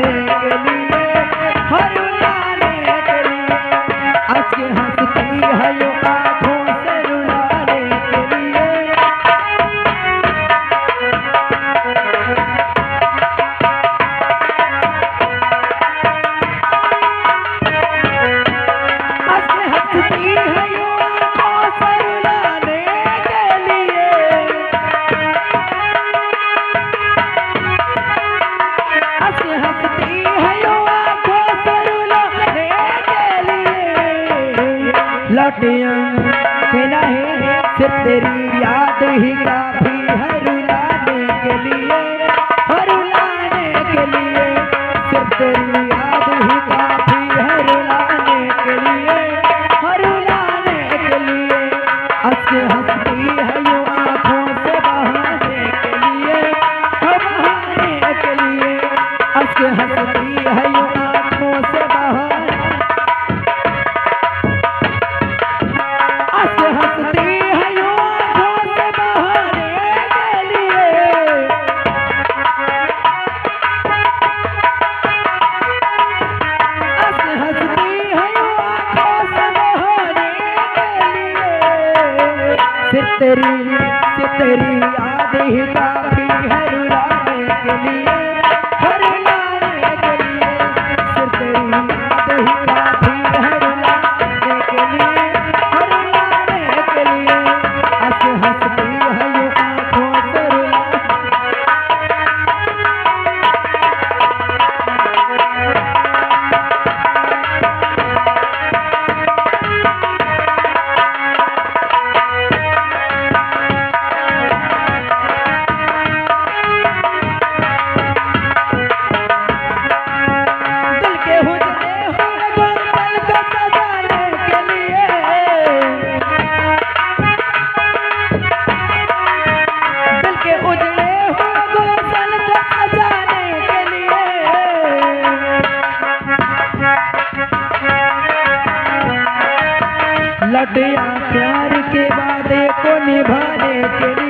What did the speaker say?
रुलाने के लिए, हो रुलाने के लिए। आज के हंसती है यो आँखों से रुलाने के लिए। आज के हंसती है यो आँखों से रुलाने के लिए। आज के हंसती है यो आँखों से रुलाने के लिए। लौटियाँ के नहीं सिर्फ तेरी याद ही काफी है रुलाने के लिए, हो रुलाने के लिए। सिर्फ तेरी याद ही काफी है रुलाने के लिए, हो रुलाने के लिए। आज के हंसती है यो आँखों से बहाने के लिए, हो बहाने के लिए। आज के हंसती है यो आँखों से बहाने, आज के हंसती है यो आँखों से बहाने के लिए। आज के हंसती है यो आँखों से बहाने के लिए। सिर्फ तेरी याद ही काफी है रुलाने के लिए, हो रुलाने के लिए। सिर्फ तेरी याद ही काफी है रुलाने के लिए, हो रुलाने के लिए। आज के हंसती है यो आँखों से रुलाने। दिल के हुजरे हुए गुलशन को सजाने के लिए। दिल के उजड़े हुए गुलशन को सजाने के लिए। लौटियाँ प्यार के वादे को निभाने के लिए।